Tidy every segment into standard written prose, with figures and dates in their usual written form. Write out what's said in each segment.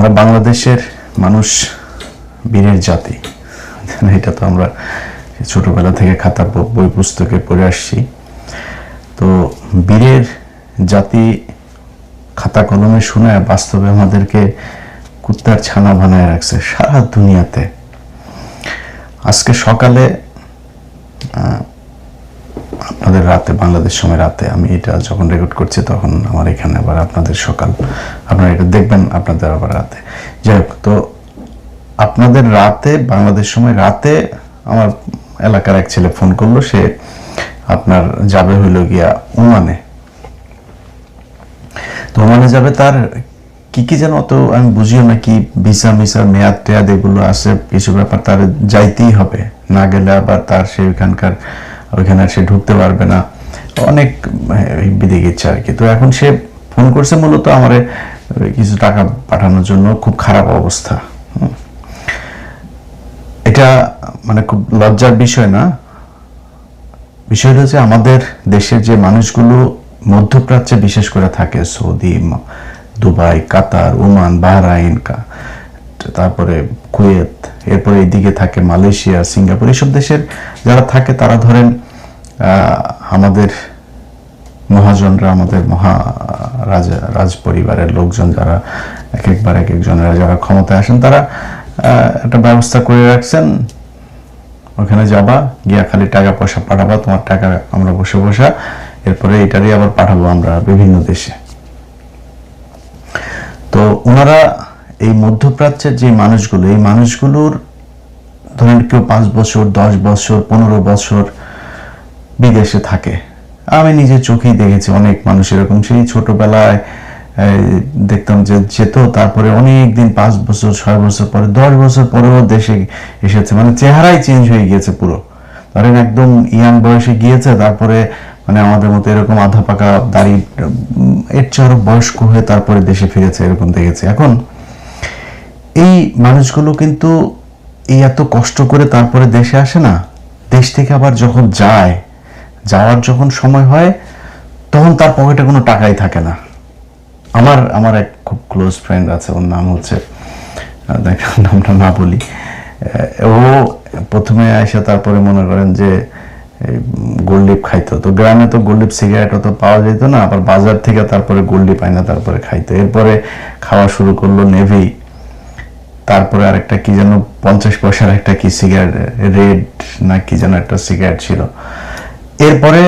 আমরা বাংলাদেশের মানুষ বীরের জাতি, এটা তো আমরা ছোটবেলা থেকে খাতা বই পুস্তকে পড়ে আসছি। তো বীরের জাতি খাতা কলমে শোনায় বাস্তবে আমাদেরকে কুত্তার ছানা বানায় রাখছে সারা দুনিয়াতে। আজকে সকালে আপনাদের রাতে, বাংলাদেশ সময় রাতে, আমি এটা যখন রেকর্ড করছি তখন আমার এখানে আবার আপনাদের সকাল, আপনারা এটা দেখবেন আপনাদের আবার রাতে। যাই হোক, তো আপনাদের রাতে, বাংলাদেশ সময় রাতে আমার এলাকার এক ছেলে ফোন করলো, সে আপনার যাবে হইল গিয়া ওমানে। তো ওমানে যাবে, তার কি যেন অত আমি বুঝিও না, কি ভিসা মিসা মেয়াদ টেয়াদ এগুলো আছে, কিছু ব্যাপার তার যাইতেই হবে, না গেলে আবার তার সে ওইখানে সে ঢুকতে পারবে না, অনেক বিদিক ইচ্ছা আর কি। তো এখন সে ফোন করছে মূলত আমার কিছু টাকা পাঠানোর জন্য, খুব খারাপ অবস্থা। এটা মানে খুব লজ্জার বিষয় না, বিষয়টা হচ্ছে আমাদের দেশের যে মানুষগুলো মধ্যপ্রাচ্যে বিশেষ করে থাকে, সৌদি, দুবাই, কাতার, ওমান, বাহরাইন, তারপরে কুয়েত, এরপরে এইদিকে থাকে মালয়েশিয়া, সিঙ্গাপুর, এইসব দেশের যারা থাকে তারা ধরেন আমাদের মহাজনরা, আমাদের রাজ পরিবারের লোকজন যারা এক একজনের যারা ক্ষমতায় আসেন, তারা একটা ব্যবস্থা করে রাখছেন, ওখানে যাবা, গিয়া খালি টাকা পয়সা পাঠাবা, তোমার টাকা আমরা বসে বসা, এরপরে এটারই আবার পাঠাবো আমরা বিভিন্ন দেশে। তো ওনারা এই মধ্যপ্রাচ্যের যে মানুষগুলো, এই মানুষগুলোর ধরেন কেউ 5 বছর, 10 বছর, 15 বছর বিদেশে থাকে। আমি নিজের চোখেই দেখেছি অনেক মানুষ এরকম, সেই ছোটবেলায় দেখতাম যে যেত, তারপরে অনেক দিন, 5 বছর, 6 বছর পরে, 10 বছর পরেও দেশে এসেছে, মানে চেহারাই চেঞ্জ হয়ে গিয়েছে পুরো। ধরেন একদম ইয়াং বয়সে গিয়েছে, তারপরে মানে আমাদের মতো এরকম আধা পাকা দাড়ি, এর চেয়ে আরো বয়স্ক হয়ে তারপরে দেশে ফিরেছে, এরকম দেখেছি। এখন এই মানুষগুলো কিন্তু এই এত কষ্ট করে তারপরে দেশে আসে না, দেশ থেকে আবার যখন যাওয়ার যখন সময় হয়, তখন তার পকেটে কোনো টাকাই থাকে না। আমার এক খুব ক্লোজ ফ্রেন্ড আছে, ওর নাম হচ্ছে, নামটা না বলি, ও প্রথমে আসে, তারপরে মনে করেন যে গোল্ডিপ খাইতো। তো গ্রামে তো গোল্ডিপ সিগারেট অত পাওয়া যেত না, আবার বাজার থেকে তারপরে গোল্ডিপ আইনা তারপরে খাইতো। এরপরে খাওয়া শুরু করলো নেভি, তারপরে আরেকটা কি যেন 50 পয়সার একটা কি সিগারেট, রেড না কি যেন একটা সিগারেট ছিল। এরপরে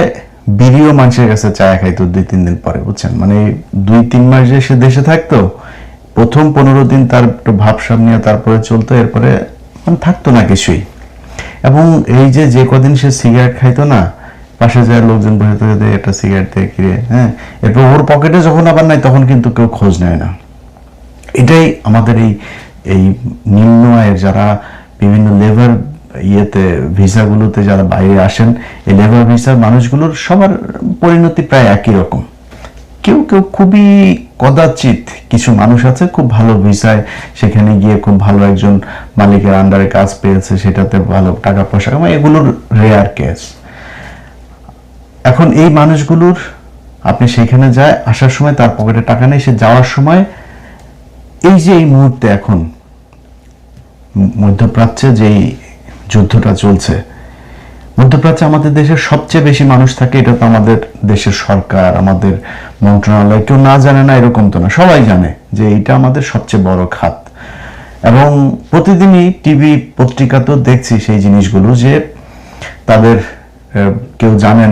বিড়িও মানুষের কাছে চায়া খাইতো 2-3 দিন পরে, বুঝছেন? মানে 2-3 মাস যে সে দেশে থাকতো, প্রথম 15 দিন তার একটু ভাবসাব নিয়ে তারপরে চলতো, এরপরে মানে থাকতো না কিছুই। এবং এই যে কদিন সে সিগারেট খাইতো না, পাশে যায় লোকজন বসে থেকে একটা সিগারেট দিয়ে কিনে, হ্যাঁ, এরপর ওর পকেটে যখন আবার নাই, তখন কিন্তু কেউ খোঁজ নেয় না। এটাই আমাদের এই নিম্ন আয়ের যারা বিভিন্ন লেবার ভিসাগুলোতে যারা বাইরে আসেন, এই লেবার ভিসার মানুষগুলোর সবার পরিণতি প্রায় একই রকম। কেউ খুবই কদাচিৎ কিছু মানুষ আছে খুব ভালো ভিসায়, সেখানে গিয়ে খুব ভালো একজন মালিকের আন্ডারে কাজ পেয়েছে, সেটাতে ভালো টাকা পয়সা কামায়, এগুলোর রেয়ার কেস। এখন এই মানুষগুলোর আপনি সেখানে যায়, আসার সময় তার পকেটে টাকা নেই, সে যাওয়ার সময় এই মুহূর্তে এখন মধ্যপ্রাচ্যে যেই যুদ্ধটা চলছে, মধ্যপ্রাচ্যে আমাদের দেশের সবচেয়ে বেশি মানুষ থাকে, এটা তো আমাদের দেশের সরকার, আমাদের মন্ত্রণালয়, কেউ না জানে না এরকম তো না, সবাই জানে যে এটা আমাদের সবচেয়ে বড় খাত। এবং প্রতিদিনই টিভি পত্রিকাতেও দেখছি সেই জিনিসগুলো, যে তাদের কেউ জানে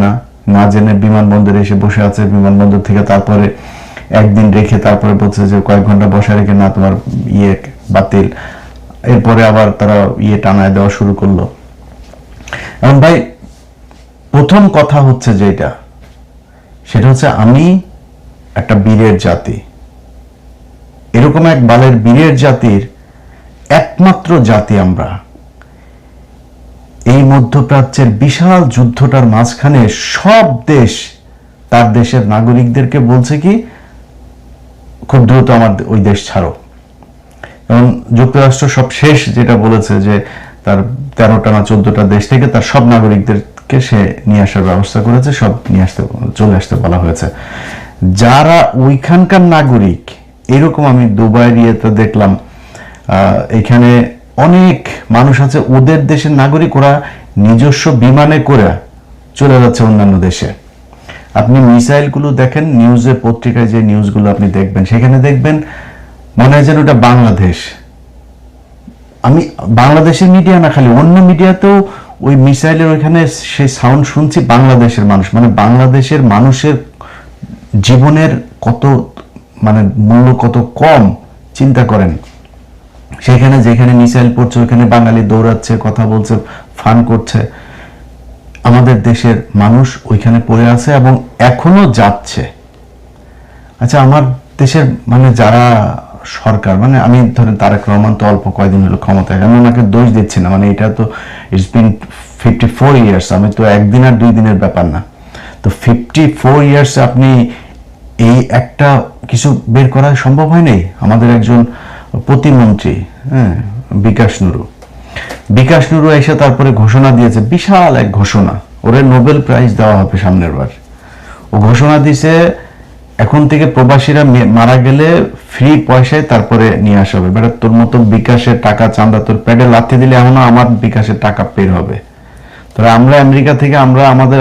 না জেনে বিমানবন্দরে এসে বসে আছে, বিমানবন্দর থেকে তারপরে একদিন রেখে তারপরে বলছে যে কয়েক ঘন্টা বসা রেখে না, তোমার বাতিল, এরপরে আবার তারা টানায় দেওয়া শুরু করলো। এবং ভাই, প্রথম কথা হচ্ছে যেটা, সেটা হচ্ছে আমি একটা বীরের জাতি, এরকম এক বালের বীরের জাতির একমাত্র জাতি আমরা। এই মধ্যপ্রাচ্যের বিশাল যুদ্ধটার মাঝখানে সব দেশ তার দেশের নাগরিকদেরকে বলছে কি, খুব দ্রুত আমার ওই দেশ ছাড়ো। এবং যুক্তরাষ্ট্র সব শেষ যেটা বলেছে যে তার 13টা না 14টা দেশ থেকে তার সব নাগরিকদেরকে সে নিয়ে আসার ব্যবস্থা করেছে, সব চলে আসতে বলা হয়েছে। যারা ওইখানকার নাগরিক, এরকম আমি দুবাইয়ের ইয়েতে দেখলাম, এখানে অনেক মানুষ আছে, ওদের দেশের নাগরিক, ওরা নিজস্ব বিমানে করে চলে যাচ্ছে অন্যান্য দেশে। আপনি মিসাইলগুলো দেখেন, নিউজে পত্রিকায় যে নিউজগুলো আপনি দেখবেন, সেখানে দেখবেন মনে হয় যেন ওটা বাংলাদেশ। আমি বাংলাদেশের মিডিয়া না, খালি অন্য মিডিয়াতেও ওই মিসাইলের ওইখানে সেই সাউন্ড শুনছি, বাংলাদেশের মানুষ, মানে বাংলাদেশের মানুষের জীবনের কত মানে মূল্য কত কম চিন্তা করেন। সেখানে যেখানে মিসাইল পড়ছে ওইখানে বাঙালি দৌড়াচ্ছে, কথা বলছে, ফান করছে। আমাদের দেশের মানুষ ওইখানে পড়ে আছে এবং এখনো যাচ্ছে। আচ্ছা, আমার দেশের মানে যারা সরকার, মানে আমি ধরেন তারেক রহমান তো অল্প কয়দিন হলো ক্ষমতায়, আমি ওনাকে দোষ দিচ্ছি না, মানে এটা তো ইটস বিন 54 ইয়ার্স, আমি তো একদিন আর 2 দিনের ব্যাপার না। তো 54 ইয়ার্স আপনি এই একটা কিছু বের করা সম্ভব হয় নাই। আমাদের একজন প্রতিমন্ত্রী, হ্যাঁ, বিকাশ নুরু এসে তারপরে ঘোষণা দিয়েছে, বিশাল এক ঘোষণা, ওরে নোবেল প্রাইজ দেওয়া হবে সামনের বার। ও ঘোষণা দিছে এখন থেকে প্রবাসীরা মারা গেলে ফ্রি পয়সায় তারপরে নিয়ে আসা হবে। বেটা, তোর মতো বিকাশের টাকা চান্দা তোর পেটে লাথি দিলে এমন আমার বিকাশের টাকা বের হবে। তবে আমরা আমেরিকা থেকে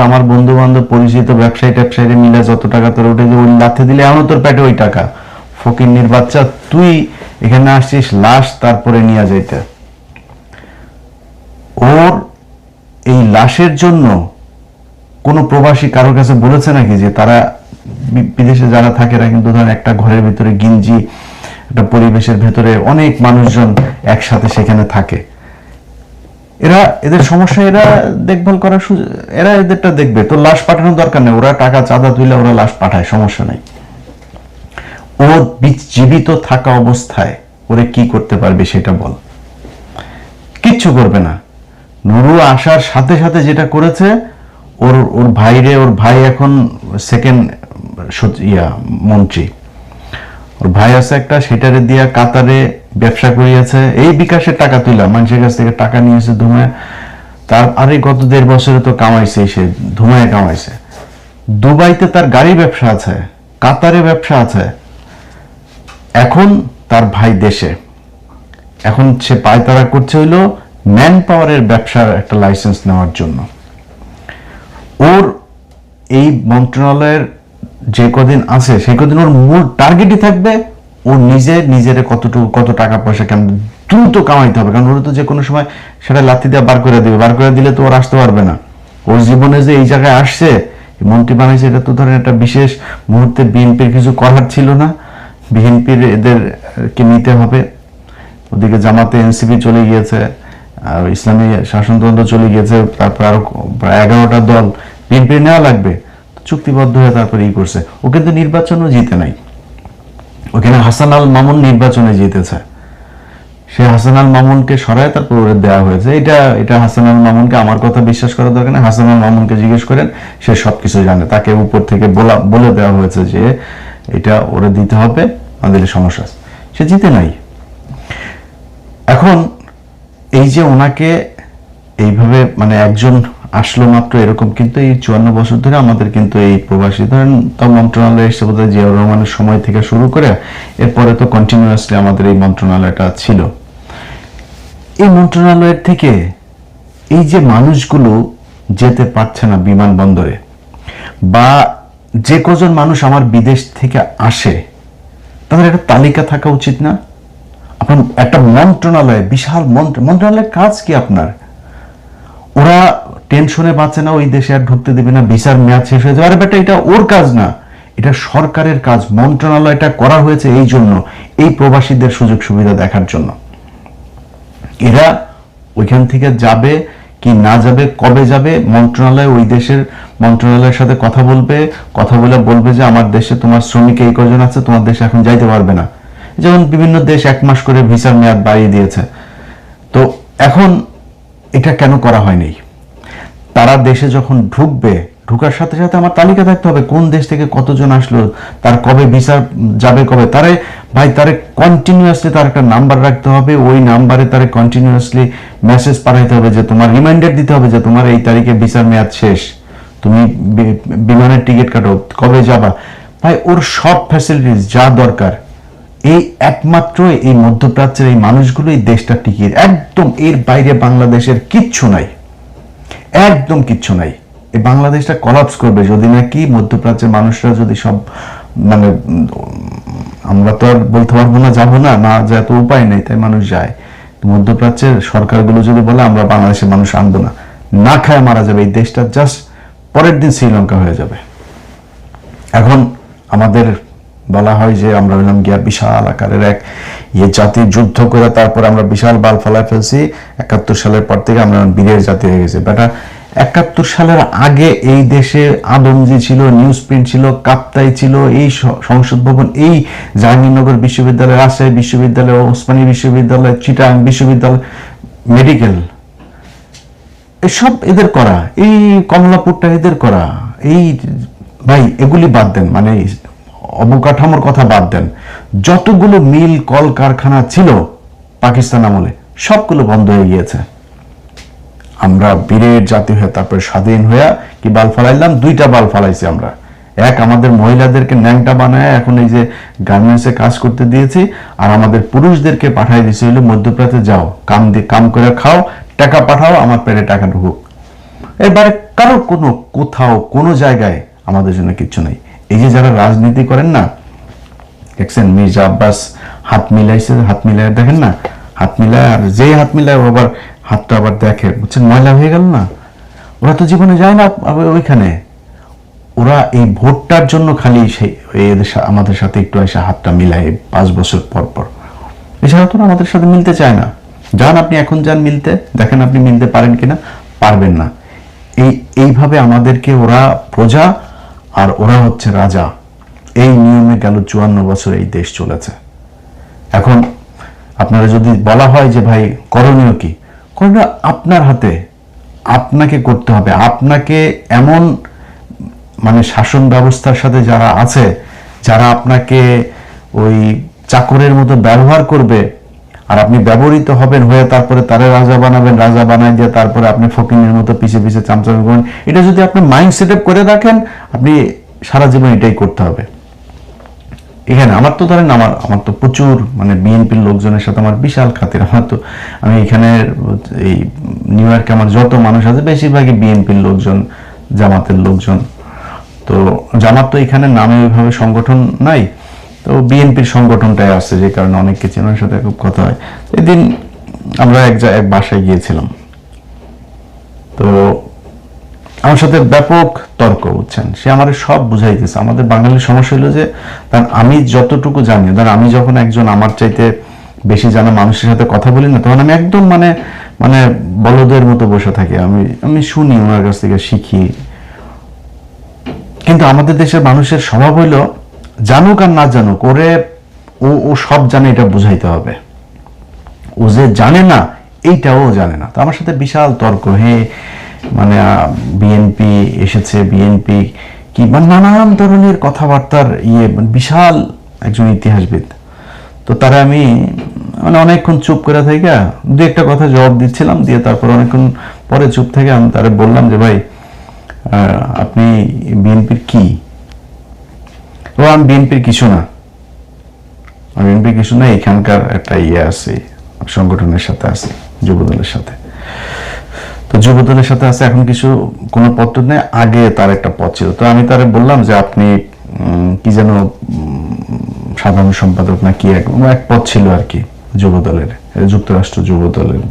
আমার বন্ধু বান্ধব পরিচিত ব্যবসায়ী মিলে যত টাকা তোর উঠে ওই লাথি দিলে এমন তোর পেটে ওই টাকা। ফকিন্নির বাচ্চা, তুই এখানে আসছিস লাশ তারপরে নিয়ে যাইতে। ওর এই লাশের জন্য কোন প্রবাসী কারোর কাছে বলেছে নাকি যে তারা বিদেশে যারা থাকে এরা কিন্তু ধরেন একটা ঘরের ভিতরে গিঞ্জি, একটা পরিবেশের ভেতরে অনেক মানুষজন একসাথে সেখানে থাকে, এদের সমস্যা এরা দেখভাল করার এরা এদেরটা দেখবে। তো লাশ পাঠানোর দরকার নেই, ওরা টাকা চাঁদা তুলে ওরা লাশ পাঠায়, সমস্যা নাই। ও জীবিত থাকা অবস্থায় ওরে কি করতে পারবে সেটা বল। কিচ্ছু করবে না। নুরু আসার সাথে সাথে যেটা করেছে, ওর ভাই এখন সেকেন্ড মন্ত্রী, ওর ভাই আছে একটা, সেটারে দিয়া কাতারে ব্যবসা করিয়েছে, এই বিকাশের টাকা তুইলা মানুষের কাছ থেকে টাকা নিয়েছে ধুমায়। তার আরে গত 1.5 বছরে তো কামাইছে, সে ধুমায় কামাইছে। দুবাইতে তার গাড়ি ব্যবসা আছে, কাতারে ব্যবসা আছে। এখন তার ভাই দেশে, এখন সে পায়তারা করছে হইলো ম্যান পাওয়ারের ব্যবসার একটা লাইসেন্স নেওয়ার জন্য। ওর এই মন্ত্রণালয়ের যে কদিন আছে সেই কদিন ওর মূল টার্গেটই থাকবে ও নিজের কত টাকা পয়সা কেমন দ্রুত কামাইতে হবে। কারণ ওরা তো যে কোনো সময় সেটা লাথি দিয়ে বার করে দিবে, বার করে দিলে তো ওর আসতে পারবে না। ওর জীবনে যে এই জায়গায় আসছে, মন্ত্রী বানাইছে, এটা তো ধরেন একটা বিশেষ মুহূর্তে বিএনপির কিছু করার ছিল না, বিএনপির এদেরকে নিতে হবে। ওদিকে জামাতে এনসিপি চলে গিয়েছে, আর ইসলামী শাসনতন্ত্র চলে গিয়েছে, তারপর আরো প্রায় 11টা দল, বিএনপি নেওয়া লাগবে, চুক্তিবদ্ধ হয়ে তারপরে ই করছে। ও কিন্তু নির্বাচনও জিতে নাই, ওখানে হাসান আল মামুন নির্বাচনে জিতেছে। সে হাসান আল মামুনকে সরায় তারপর ওরে দেওয়া হয়েছে। এটা হাসান আল মামুনকে আমার কথা বিশ্বাস করার দরকার নেই, হাসান আল মামুনকে জিজ্ঞেস করেন, সে সবকিছু জানে। তাকে উপর থেকে বলে দেওয়া হয়েছে যে এটা ওরে দিতে হবে, আমাদের সমস্যা। সে জিতে নাই। এখন এই যে ওনাকে এইভাবে মানে একজন আসলো মাত্র এরকম, কিন্তু এই 54 বছর ধরে আমাদের কিন্তু এই প্রবাসী ধরেন তো মন্ত্রণালয় এসে বোধহয় জিয়াউর রহমানের সময় থেকে শুরু করে এরপরে তো কন্টিনিউয়াসলি আমাদের এই মন্ত্রণালয়টা ছিল। এই মন্ত্রণালয়ের থেকে এই যে মানুষগুলো যেতে পারছে না বিমানবন্দরে, বা যে কজন মানুষ আমার বিদেশ থেকে আসে তাদের একটা তালিকা থাকা উচিত না? আপনার একটা মন্ত্রণালয়, বিশাল মন্ত্রণালয়ের কাজ কি আপনার? ওরা টেনশনে বাঁচে না, ওই দেশে আর ঢুকতে দেবে না, ভিসার মেয়াদ শেষ হয়ে যাবে। আরে বেটা, এটা ওর কাজ না, এটা সরকারের কাজ। মন্ত্রণালয়টা করা হয়েছে এই জন্য, এই প্রবাসীদের সুযোগ সুবিধা দেখার জন্য। এরা ওইখান থেকে যাবে কি না যাবে, কবে যাবে, মন্ত্রণালয় ওই দেশের মন্ত্রণালয়ের সাথে কথা বলবে যে আমার দেশে তোমার শ্রমিক এই কজন আছে, তোমার দেশে এখন যাইতে পারবে না। যেমন বিভিন্ন দেশ 1 মাস করে ভিসার মেয়াদ বাড়িয়ে দিয়েছে। তো এখন এটা কেন করা হয়নি? তারা দেশে যখন ঢুকার সাথে সাথে আমার তালিকা থাকতে হবে কোন দেশ থেকে কতজন আসলো, তার কবে ভিসা যাবে, কবে তারে কন্টিনিউয়াসলি তার একটা নাম্বার রাখতে হবে। ওই নাম্বারে তারে কন্টিনিউয়াসলি মেসেজ পাঠাইতে হবে, যে তোমার রিমাইন্ডার দিতে হবে যে তোমার এই তারিখে ভিসার মেয়াদ শেষ, তুমি বিমানের টিকিট কাটো, কবে যাবা। ভাই, ওর সব ফ্যাসিলিটিস যা দরকার এই একমাত্র এই মধ্যপ্রাচ্যের এই মানুষগুলো এই দেশটা টিকিয়ে, একদম এর বাইরে বাংলাদেশের কিচ্ছু নাই, একদম কিচ্ছু নাই। এই বাংলাদেশটা কলাপস করবে যদি নাকি মধ্যপ্রাচ্যের মানুষরা যদি সব মানে, আমরা তো আর বলতে পারবো না যাবো না, না যায় তো উপায় নেই, তাই মানুষ যায়। মধ্যপ্রাচ্যের সরকারগুলো যদি বলে আমরা বাংলাদেশের মানুষ আনবো না, না খায় মারা যাবে, এই দেশটা জাস্ট পরের দিন শ্রীলঙ্কা হয়ে যাবে। এখন আমাদের বলা হয় যে আমরা হলাম গিয়া বিশাল আকারের এক জাতির যুদ্ধ করে তারপর আমরা বিশাল বাল ফলায় ফেলছি, 71 সালের পর থেকে আমরা বীরের জাতি হয়ে গেছি। বেটা 71 সালের আগে এই দেশে আদমজি ছিল, নিউজ প্রিন্ট ছিল, কাপ্তাই ছিল, এই সংসদ ভবন, এই জাহাঙ্গীরনগর বিশ্ববিদ্যালয়, রাজশাহী বিশ্ববিদ্যালয়, ওসমানী বিশ্ববিদ্যালয়, চিটাগাং বিশ্ববিদ্যালয়, মেডিকেল, এসব এদের করা, এই কমলাপুরটা এদের করা। এই ভাই এগুলি বাদ দেন, মানে অবকাঠামোর কথা বাদ দেন, যতগুলো মিল কল কারখানা ছিল পাকিস্তান আমলে সবগুলো বন্ধ হয়ে গিয়েছে। আমরা বীরের জাতি হয়ে তারপরে স্বাধীন হয়ে কি বাল ফালাইলাম, 2টা বাল ফালাইছি আমরা। এক, আমাদের মহিলাদেরকে ন্যাংটা বানায় এখন এই যে গার্মেন্টসে কাজ করতে দিয়েছি, আর আমাদের পুরুষদেরকে পাঠাই দিয়েছি হলো মধ্যপ্রাচ্যে, যাও কাম করে খাও, টাকা পাঠাও, আমার পেটে টাকা ঢুকুক। এবারে কারো কোনো কোথাও কোনো জায়গায় আমাদের জন্য কিচ্ছু নেই। এই যে যারা রাজনীতি করেন না, দেখছেন মির্জা আব্বাস হাত মিলাইছে, হাত মিলাই দেখেন না, হাত মিলায়, আর যেই হাত মিলায় আবার হাতটা আবার দেখে, বুঝছেন, ময়লা হয়ে গেল না। ওরা তো জীবনে যায় না ওইখানে, ওরা এই ভোটটার জন্য খালি সেই আমাদের সাথে একটু এসে হাতটা মিলায় 5 বছর পর পর, এছাড়া তো আমাদের সাথে মিলতে চায় না। যান আপনি এখন যান মিলতে, দেখেন আপনি মিলতে পারেন কিনা, পারবেন না। এইভাবে আমাদেরকে ওরা প্রজা আর ওরা হচ্ছে রাজা, এই নিয়মে গেল 54 বছর এই দেশ চলেছে। এখন আপনারা যদি বলা হয় যে ভাই করণীয় কি, করণীয় আপনার হাতে, আপনাকে করতে হবে। আপনাকে এমন মানে শাসন ব্যবস্থার সাথে যারা আছে, যারা আপনাকে ওই চাকরের মতো ব্যবহার করবে, আর আপনি ব্যবহৃত হবেন হয়ে তারপরে তারে রাজা বানাবেন, রাজা বানায় দিয়ে তারপরে আপনি ফকিনের মতো পিছে পিছে চামচামি করবেন, এটা যদি আপনি মাইন্ড সেট আপ করে রাখেন, আপনি সারা জীবন এটাই করতে হবে। এখানে আমার তো ধরেন আমার তো প্রচুর মানে বিএনপির লোকজনের সাথে আমার বিশাল খাতির। আমি এখানে এই নিউ ইয়র্কে আমার যত মানুষ আছে বেশিরভাগই বিএনপির লোকজন, জামাতের লোকজন। তো জামাত তো এখানে নামে ওইভাবে সংগঠন নাই, তো বিএনপির সংগঠনটাই আছে, যে কারণে অনেককে চেনার সাথে খুব কথা হয়। এদিন আমরা এক বাসায় গিয়েছিলাম, তো আমার সাথে ব্যাপক তর্ক, বুঝছেন, সে আমার সব বুঝাইতেছে। আমাদের বাঙালির সমস্যা হলো যে আমি যতটুকু জানি, আমি যখন একজন আমার চাইতে বেশি জানা মানুষের সাথে কথা বলি না, তখন আমি একদম মানে বলদের মতো বসে থাকি, আমি শুনি, ওনার কাছ থেকে শিখি। কিন্তু আমাদের দেশের মানুষের স্বভাব হইল জানুক আর না জানুক, ওরে ও সব জানে, এটা বুঝাইতে হবে। ও যে জানে না এইটাও জানে না। তো আমার সাথে বিশাল তর্ক, মানে বিএনপি এসেছে, বিএনপি কি, মানে নানান ধরনের কথাবার্তার বিশাল একজন ইতিহাসবিদ। তো তারা আমি মানে অনেকক্ষণ চুপ করে থেকে 2-1টা কথা জবাব দিচ্ছিলাম, দিয়ে তারপর অনেকক্ষণ পরে চুপ থেকে আমি তারা বললাম যে ভাই আপনি বিএনপির কি? ও আমি বিএনপির কিছু না, আমি বিএনপির কিছু না, এখানকার একটা আছে, সংগঠনের সাথে আছে, যুবদলের সাথে। তো যুবদলের সাথে আছে, এখন কোনো পদ নেই, আগে তার একটা পদ ছিল। তো আমি তারে বললাম যে আপনি কি যেন সাধারণ সম্পাদক না কি এক পদ ছিল আর কি যুবদলের, যুক্তরাষ্ট্র যুবদলের।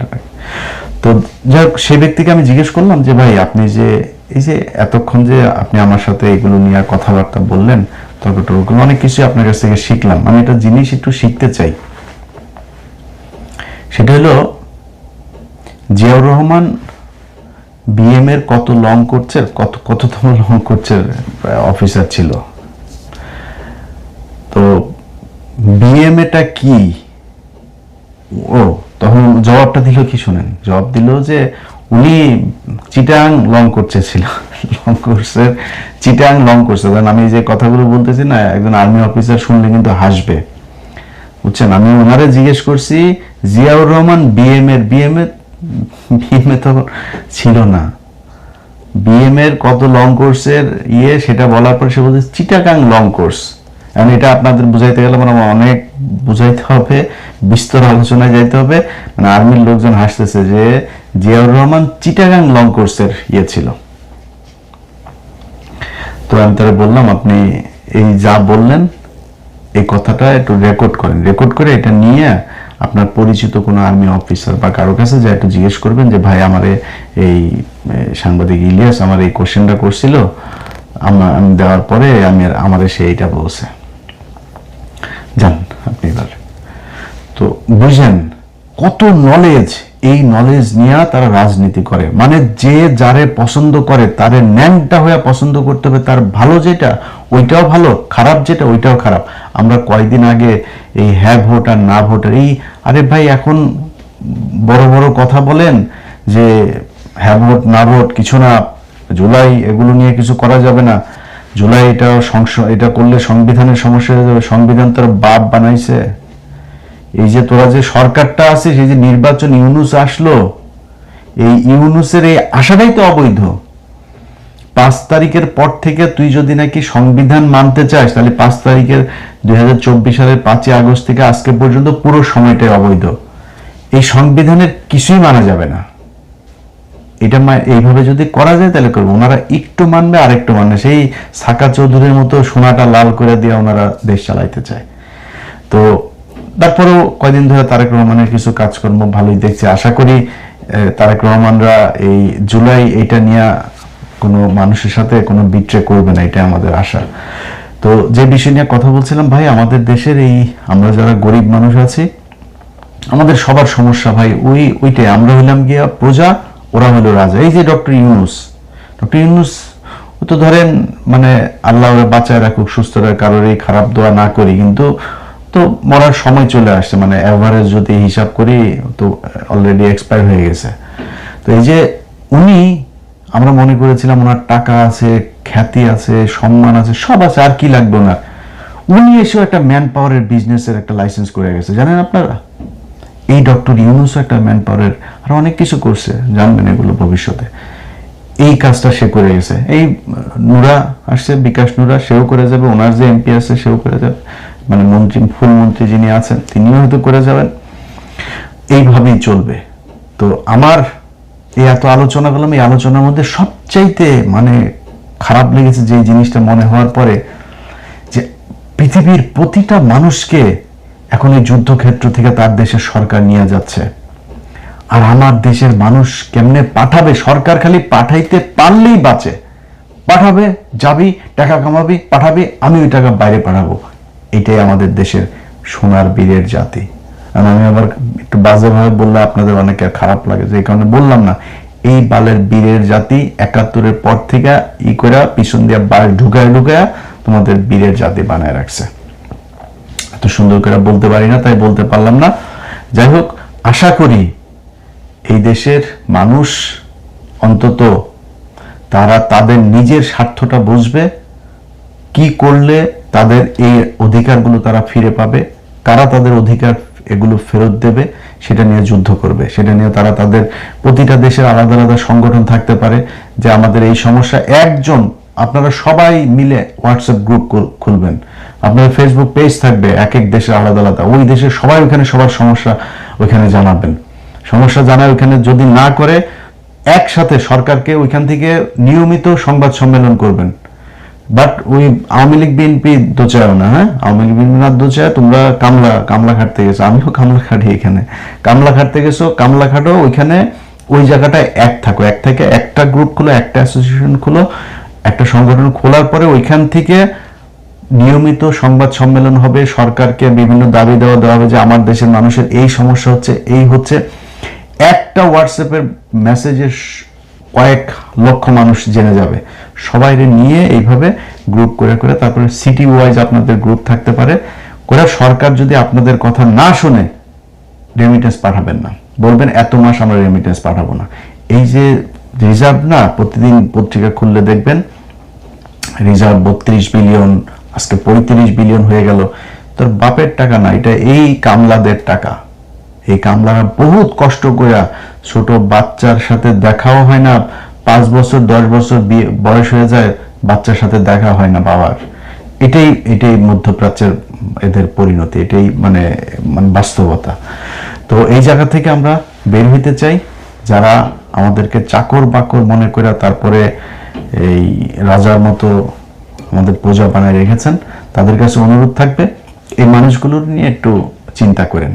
তো যাই হোক, সে ব্যক্তিকে আমি জিজ্ঞেস করলাম যে ভাই আপনি যে এই যে এতক্ষণ যে আপনি আমার সাথে এগুলো নিয়ে কথাবার্তা বললেন, তর্কটর্ক অনেক কিছু আপনার কাছ থেকে শিখলাম, আমি একটা জিনিস একটু শিখতে চাই। সেটা হলো জিয়াউর রহমান বিএম এর কত লং করছে, কততম লং করছে অফিসার ছিল। তো বিএম এটা কি, ও তখন জবাবটা দিল কি শুনেন, জবাব দিল যে উনি চিটাং লং করছে ছিল, লং কোর্সের চিটাং লং করছে। আমি যে কথাগুলো বলতেছি না, একজন আর্মি অফিসার শুনলে কিন্তু হাসবে, বুঝছেন। আমি ওনারে জিজ্ঞেস করছি জিয়াউর রহমান বিএম এ তখন ছিল না, বিএম এর কত লং কোর্সের সেটা বলার পর সে বলছে চিটাগাং লং কোর্স। এখন এটা আপনাদের বুঝাইতে গেলে মানে অনেক বুঝাইতে হবে, বিস্তর আলোচনায় যাইতে হবে। মানে আর্মির লোকজন হাসতেছে যে জিয়াউর রহমান চিটাগাং লং কোর্সের ছিল। তো আমি তারা বললাম, আপনি এই যা বললেন এই কথাটা একটু রেকর্ড করেন, রেকর্ড করে এটা নিয়ে আপনার পরিচিত কোনো আর্মি অফিসার বা কারো কাছে যা একটু জিজ্ঞেস করবেন যে ভাই আমারে এই সাংবাদিক ইলিয়াস আমার এই কোশ্চেনটা করছিল, আমি দেওয়ার পরে আমারে সে এইটা বলছে। জান আপনি এবার তো বুঝেন কত নলেজ, এই নলেজ নিয়ে তারা রাজনীতি করে। মানে যে যারে পছন্দ করে তারে ন্যাংটা হয়ে পছন্দ করতে হবে, তার ভালো যেটা ওইটাও ভালো, খারাপ যেটা ওইটাও খারাপ। আমরা কয়েকদিন আগে এই হ্যাঁ ভোট আর না ভোটের এই, আরে ভাই এখন বড় বড় কথা বলেন যে হ্যাঁ ভোট না ভোট কিছু না, জুলাই এগুলো নিয়ে কিছু করা যাবে না, জুলাই এটা করলে সংবিধানের সমস্যা হয়ে যাবে, সংবিধান তার বাপ বানাইছে। এই যে তোরা যে সরকারটা আছে, সেই যে নির্বাচন ইউনুস আসলো, এই ইউনুসের এই আশাটাই তো অবৈধ। 5 তারিখের পর থেকে তুই যদি নাকি সংবিধান মানতে চাস, তাহলে 5 তারিখের 2024 সালের 5 আগস্ট থেকে আজকে পর্যন্ত পুরো সময়টাই অবৈধ। এই সংবিধানের কিছুই মানা যাবে না। এটা এইভাবে যদি করা যায় তাহলে করবো। ওনারা একটু মানবে আর একটু মানবে, সেই সাকা চৌধুরীর মতো সোনাটা লাল করে দিয়ে ওনারা দেশ চালাইতে চায়। তো তারপরেও কয়দিন ধরে তারেক রহমানের কিছু কাজকর্ম ভালোই দেখছি। আশা করি তারেক রহমানরা এই জুলাই এটা নিয়ে কোনো মানুষের সাথে কোনো বিট্রে করবে না, এটা আমাদের আশা। তো যে বিষয় নিয়ে কথা বলছিলাম ভাই, আমাদের দেশের এই আমরা যারা গরিব মানুষ আছি, আমাদের সবার সমস্যা ভাই ওইটাই। আমরা হইলাম গিয়া প্রজা, ওরা হলো রাজা। এই যে ডক্টর ইউনুস ও তো ধরেন মানে আল্লাহ বাঁচায় রাখুক, সুস্থ রাখুক, কারোর এই খারাপ দোয়া না করি, কিন্তু তো মরার সময় চলে আসছে। মানে এভারেজ যদি হিসাব করি তো অলরেডি এক্সপায়ার হয়ে গেছে। তো এই যে উনি, আমরা মনে করেছিলাম ওনার টাকা আছে, খ্যাতি আছে, সম্মান আছে, সব আছে, আর কি লাগবে না। উনি এসেও একটা ম্যান পাওয়ারের বিজনেসের একটা লাইসেন্স করে গেছে, জানেন আপনারা? এই ডক্টর ইউনুসও একটা ম্যান পাওয়ারের আর অনেক কিছু করছে, জানবেন এগুলো ভবিষ্যতে। এই কাজটা সে করে গেছে। এই নুরা আসছে, বিকাশ নুরা, সেও করে যাবে। ওনার যে এমপি আছে সেও করে যাবে, মানে মন্ত্রী, ফুল মন্ত্রী যিনি আছেন তিনিও হয়তো করে যাবেন। এইভাবেই চলবে। তো আমার এই এত আলোচনা করলাম, এই আলোচনার মধ্যে সবচাইতে মানে খারাপ লেগেছে যে জিনিসটা মনে হওয়ার পরে, যে পৃথিবীর প্রতিটা মানুষকে এখন এই যুদ্ধক্ষেত্র থেকে তার দেশের সরকার নিয়ে যাচ্ছে। আর আমার দেশের মানুষ কেমনে পাঠাবে? সরকার খালি পাঠাইতে পারলেই বাঁচে। পাঠাবে, যাবি, টাকা কামাবি, পাঠাবি, আমি ওই টাকা বাইরে পাঠাবো। এটাই আমাদের দেশের সোনার বীরের জাতি। আর আমি আবার একটু বাজেভাবে বললে আপনাদের অনেকে খারাপ লাগে, যে এই কারণে বললাম না। এই বালের বীরের জাতি 71-এর পর থেকে করে পিছন দিয়ে ঢুকায় তোমাদের বীরের জাতি বানায় রাখছে। এত সুন্দর করে বলতে পারি না, তাই বলতে পারলাম না। যাই হোক, আশা করি এই দেশের মানুষ অন্তত তারা তাদের নিজের স্বার্থটা বুঝবে, কি করলে তাদের এই অধিকারগুলো তারা ফিরে পাবে, কারা তাদের অধিকার এগুলো ফেরত দেবে, সেটা নিয়ে যুদ্ধ করবে। সেটা নিয়ে তারা তাদের প্রতিটা দেশের আলাদা আলাদা সংগঠন থাকতে পারে, যে আমাদের এই সমস্যা একজন, আপনারা সবাই মিলে হোয়াটসঅ্যাপ গ্রুপ খুলবেন, আপনাদের ফেসবুক পেজ থাকবে, এক এক দেশের আলাদা আলাদা, ওই দেশের সবাই ওইখানে সবার সমস্যা ওইখানে জানাবেন। সমস্যা জানায় ওইখানে যদি না করে, একসাথে সরকারকে ওইখান থেকে নিয়মিত সংবাদ সম্মেলন করবেন। বাট ওই আওয়ামী লীগ বিএনপি দোচায়ও না। হ্যাঁ, আওয়ামী লীগ বিএনপি না দোচায়, তোমরা কামলা খাটতে গেছো, আমিও কামলা খাটি, এখানে কামলা খাটতে গেছো, কামলা খাটো, ওইখানে ওই জায়গাটায় এক থাকো, এক থেকে একটা গ্রুপ খুলো, একটা অ্যাসোসিয়েশন খুলো, একটা সংগঠন খোলার পরে ওইখান থেকে নিয়মিত সংবাদ সম্মেলন হবে, সরকারকে বিভিন্ন দাবি দেওয়া হবে যে আমার দেশের মানুষের এই সমস্যা হচ্ছে, এই হচ্ছে। একটা হোয়াটসঅ্যাপের মেসেজে কয়েক লক্ষ মানুষ জেনে যাবে। সবাই নিয়ে এইভাবে গ্রুপ করে তারপরে সিটি ওয়াইজ আপনাদের গ্রুপ থাকতে পারে করে, সরকার যদি আপনাদের কথা না শুনে রেমিটেন্স পাঠাবেন না, বলবেন এত মাস আমরা রেমিটেন্স পাঠাবো না। এই যে রিজার্ভ না, প্রতিদিন পত্রিকা খুললে দেখবেন রিজার্ভ 32 বিলিয়ন, আজকে 35 বিলিয়ন হয়ে গেল। তোর বাপের টাকা না, এটা এই কামলাদের টাকা। এই কামলারা বহুত কষ্ট করে, ছোট বাচ্চার সাথে দেখাও হয় না, 5 বছর 10 বছর বয়স হয়ে যায়, বাচ্চার সাথে দেখা হয় না বাবার। এটাই মধ্যপ্রাচ্যের এদের পরিণতি, এটাই মানে বাস্তবতা। তো এই জায়গা থেকে আমরা বের হইতে চাই। যারা আমাদেরকে চাকর বাকর মনে করে তারপরে এই রাজার মতো আমাদের প্রজা বানায় রেখেছেন, তাদের কাছে অনুরোধ থাকবে এই মানুষগুলোর নিয়ে একটু চিন্তা করেন,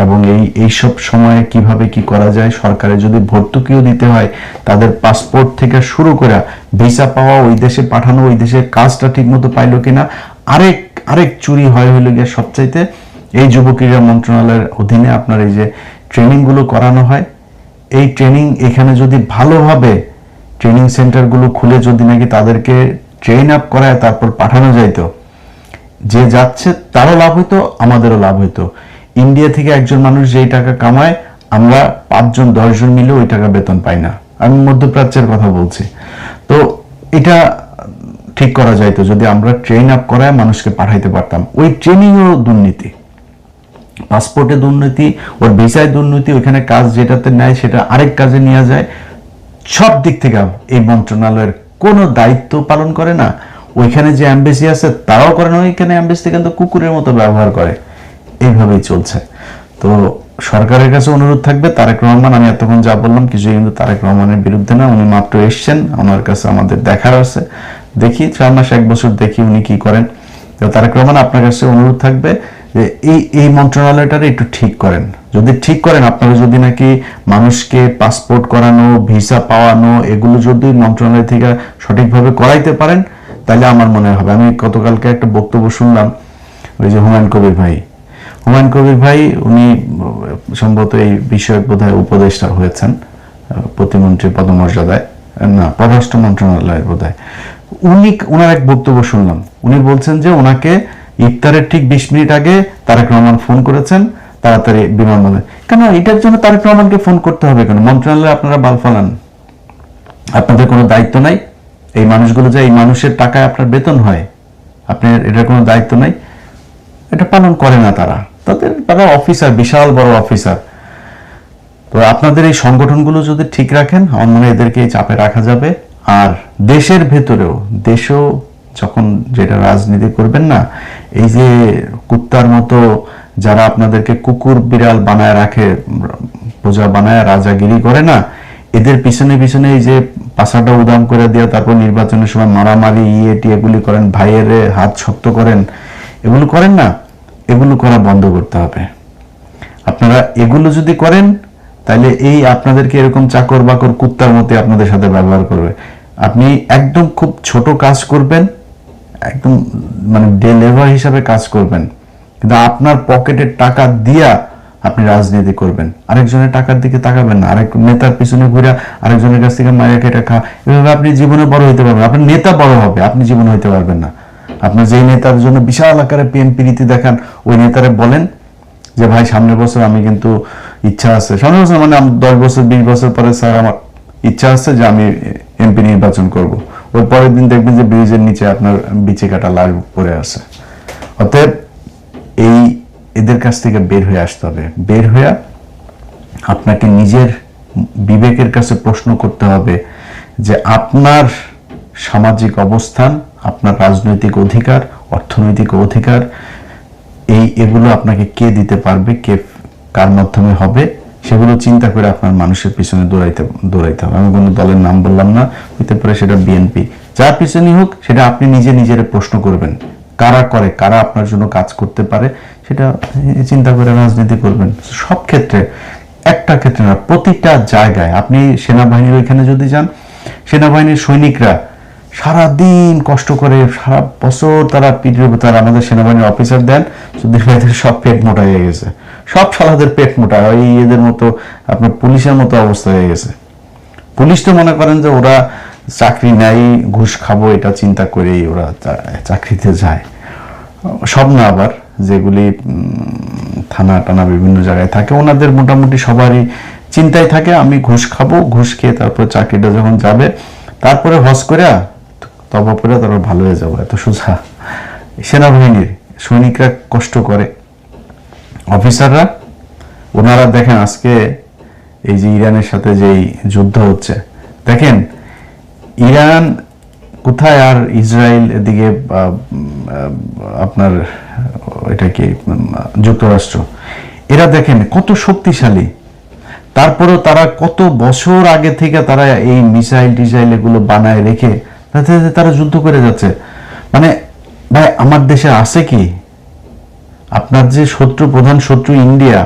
এবং এইসব সময়ে কিভাবে কি করা যায়। সরকারে যদি ভর্তুকিও দিতে হয়, তাদের পাসপোর্ট থেকে শুরু করে ভিসা পাওয়া, ওই দেশে পাঠানো, ওই দেশের কাজটা ঠিক মতো পাইলো কিনা, আরেক চুরি হইল গিয়ে সবচাইতে এই যুব ক্রীড়া মন্ত্রণালয়ের অধীনে আপনার এই যে ট্রেনিংগুলো করানো হয়, এই ট্রেনিং এখানে যদি ভালোভাবে ট্রেনিং সেন্টারগুলো খুলে যদি নাকি তাদেরকে ট্রেন আপ করায় তারপর পাঠানো যাইতো, যে যাচ্ছে তারও লাভ হইতো, আমাদেরও লাভ হইতো। ইন্ডিয়া থেকে একজন মানুষ যেই টাকা কামায়, আমরা 5 জন 10 জন মিলে ওই টাকা বেতন পাই না। আমি মধ্যপ্রাচ্যের কথা বলছি। তো এটা ঠিক করা যাইতো যদি আমরা ট্রেন আপ করায় মানুষকে পাঠাইতে পারতাম। ওই ট্রেনিংও দুর্নীতি, পাসপোর্টে দুর্নীতি, ওর ভিসায় দুর্নীতি, ওইখানে কাজ যেটাতে নেয় সেটা আরেক কাজে নিয়ে যায়। সব দিক থেকে এই মন্ত্রণালয়ের কোনো দায়িত্ব পালন করে না। ওইখানে যে এমবেসি আছে তারাও করে না, ওইখানে এমবেসি কিন্তু কুকুরের মতো ব্যবহার করে। এইভাবেই চলছে। তো সরকারের কাছে অনুরোধ থাকবে, তারেক রহমান, আমি এতক্ষণ যা বললাম কিছু কিন্তু তারেক রহমানের বিরুদ্ধে না, উনি মাত্র এসছেন, ওনার কাছে আমাদের দেখার আছে, দেখি 4 মাস 1 বছর দেখি উনি কি করেন। তো তারেক রহমান, আপনার কাছে অনুরোধ থাকবে যে এই মন্ত্রণালয়টারে একটু ঠিক করেন। যদি ঠিক করেন, আপনারা যদি নাকি মানুষকে পাসপোর্ট করানো, ভিসা পাওয়ানো, এগুলো যদি মন্ত্রণালয় থেকে সঠিকভাবে করাইতে পারেন, তাহলে আমার মনে হবে। আমি গতকালকে একটা বক্তব্য শুনলাম, ওই যে হুমায়ুন কবির ভাই, উনি সম্ভবত এই বিষয়ক বোধহয় উপদেষ্টা হয়েছেন, প্রতিমন্ত্রী পদমর্যাদায়, না পররাষ্ট্র মন্ত্রণালয়ের বোধহয়। উনার এক বক্তব্য শুনলাম, উনি বলছেন যে ওনাকে ইফতারের ঠিক 20 মিনিট আগে তারেক রহমান ফোন করেছেন, তাড়াতাড়ি বিমানবন্দরে। কেন এটার জন্য তারেক রহমানকে ফোন করতে হবে কেন? মন্ত্রণালয়ে আপনারা বাল ফালান, আপনাদের কোনো দায়িত্ব নাই? এই মানুষগুলো যে এই মানুষের টাকায় আপনার বেতন হয়, আপনার এটার কোনো দায়িত্ব নাই, এটা পালন করে না তারা। তারা অফিসার, বিশাল বড় অফিসার। তো আপনাদের এই সংগঠনগুলো যদি ঠিক রাখেন, আমার মনে হয় এদেরকে এই চাপে রাখা যাবে। আর দেশের ভেতরেও, দেশও যখন যেটা রাজনীতি করবেন না, এই যে কুত্তার মতো যারা আপনাদেরকে কুকুর বিড়াল বানায় রাখে, প্রজা বানায় রাজাগিরি করে না, এদের পিছনে পিছনে এই যে পাশাটা উদাম করে দেওয়া, তারপর নির্বাচনের সময় মারামারি এগুলি করেন, ভাইয়ের হাত শক্ত করেন, এগুলো করেন না, এগুলো করা বন্ধ করতে হবে। আপনারা এগুলো যদি করেন, তাহলে এই আপনাদেরকে এরকম চাকর বাকর কুত্তার মতো আপনাদের সাথে ব্যবহার করবে। আপনি একদম খুব ছোট কাজ করবেন, একদম মানে ডে লেবার হিসাবে কাজ করবেন, কিন্তু আপনার পকেটের টাকা দিয়া আপনি রাজনীতি করবেন। আরেকজনের টাকার দিকে তাকাবেন না, আরেক নেতার পিছনে ঘুরে আরেকজনের কাছ থেকে মায়া কেটে খা, এভাবে আপনি জীবনে বড় হইতে পারবেন। আপনার নেতা বড় হবে, আপনি জীবনে হইতে পারবেন না। আপনি যেই নেতার জন্য বিশাল আকারে পিএনপি রীতি দেখান, ওই নেতারে বলেন যে ভাই সামনের বছর আমি কিন্তু ইচ্ছা আছে, সামনের বছর মানে 10 বছর 20 বছর পরে স্যার আমার ইচ্ছা আছে যে আমি এমপি নির্বাচন করব। ওই পরের দিন দেখবেন যে ব্রিজের নিচে আপনার বিচে কাটা লাশ পড়ে আছে। অতএব এদের কাছ থেকে বের হয়ে আসতে হবে। বের হয়ে আপনাকে নিজের বিবেকের কাছে প্রশ্ন করতে হবে যে আপনার সামাজিক অবস্থান, আপনার রাজনৈতিক অধিকার, অর্থনৈতিক অধিকার, এগুলো আপনাকে কে দিতে পারবে, কে কার মাধ্যমে হবে, সেগুলো চিন্তা করে আপনার মানুষের পিছনে দৌড়াইতে হবে। আমি কোনো দলের নাম বললাম না, হইতে পারে সেটা বিএনপি, যার পিছনে হোক, সেটা আপনি নিজের প্রশ্ন করবেন, কারা করে, কারা আপনার জন্য কাজ করতে পারে, সেটা চিন্তা করে রাজনীতি করবেন। সব ক্ষেত্রে, একটা ক্ষেত্রে না, প্রতিটা জায়গায়। আপনি সেনাবাহিনীর ওইখানে যদি যান, সেনাবাহিনীর সৈনিকরা সারাদিন কষ্ট করে, সারা বছর তারা তারা আমাদের সেনাবাহিনীর অফিসার দেন, যদি সব পেট মোটা হয়ে গেছে, সব শালাদের পেট মোটা, ওই এদের মতো আপনার পুলিশের মতো অবস্থা হয়ে গেছে। পুলিশ তো মনে করেন যে ওরা চাকরি নাই, ঘুষ খাবো এটা চিন্তা করেই ওরা চাকরিতে যায়। সব না, আবার যেগুলি থানা টানা বিভিন্ন জায়গায় থাকে, ওনাদের মোটামুটি সবারই চিন্তায় থাকে আমি ঘুষ খাবো, ঘুষ খেয়ে তারপর চাকরিটা যখন যাবে, তারপরে হজ করে তবা করে তারপর ভালো হয়ে যাবো, এত সোজা। সেনাবাহিনীর সৈনিকরা কষ্ট করে, অফিসাররা, ওনারা দেখেন আজকে এই যে ইরানের সাথে যেই যুদ্ধ হচ্ছে, দেখেন ইরান কোথায় আর ইসরায়েল এদিকে আপনার এটা কি যুক্তরাষ্ট্র, এরা দেখেন কত শক্তিশালী, তারপরেও তারা কত বছর আগে থেকে তারা এই মিসাইল টিসাইল এগুলো বানায় রেখে তাতে তারা যুদ্ধ করে যাচ্ছে। মানে ভাই আমার দেশে আছে কি? আপনার যে শত্রু, প্রধান শত্রু ইন্ডিয়া,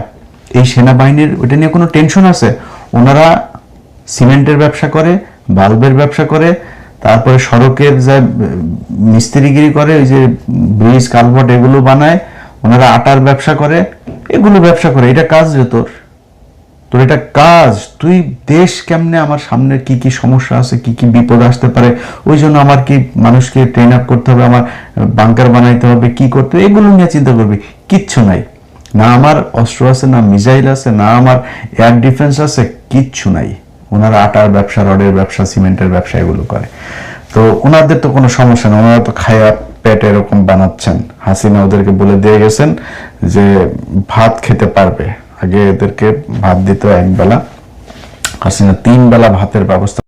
এই সেনাবাহিনীর ওইটা নিয়ে কোনো টেনশন আছে? ওনারা সিমেন্টের ব্যবসা করে, বাল্বের ব্যবসা করে, তারপরে সড়কের যা মিস্ত্রিগিরি করে, ওই যে ব্রিজ কালভার্ট এগুলো বানায়, ওনারা আটার ব্যবসা করে, এগুলো ব্যবসা করে। এটা কাজ রে তোর, তোর এটা কাজ। তুই দেশ কেমনে, আমার সামনে কি কি সমস্যা আছে, কি কি বিপদ আসতে পারে, ওই জন্য আমার কি মানুষকে ট্রেন আপ করতে হবে, আমার বাংকার বানাইতে হবে, কি করতে হবে, এগুলো নিয়ে চিন্তা করবি? কিচ্ছু নাই। না আমার অস্ত্র আছে, না মিসাইল আছে, না আমার এয়ার ডিফেন্স আছে, কিচ্ছু নাই। ওনারা আটার ব্যবসা, রডের ব্যবসা, সিমেন্টের ব্যবসা এগুলো করে। তো ওনাদের তো কোনো সমস্যা না, ওনারা তো খায়া পেট এরকম বানাচ্ছেন। হাসিনা ওদেরকে বলে দিয়ে গেছেন যে ভাত খেতে পারবে। আগে এদেরকে ভাত দিত এক বেলা, হাসিনা 3 বেলা ভাতের ব্যবস্থা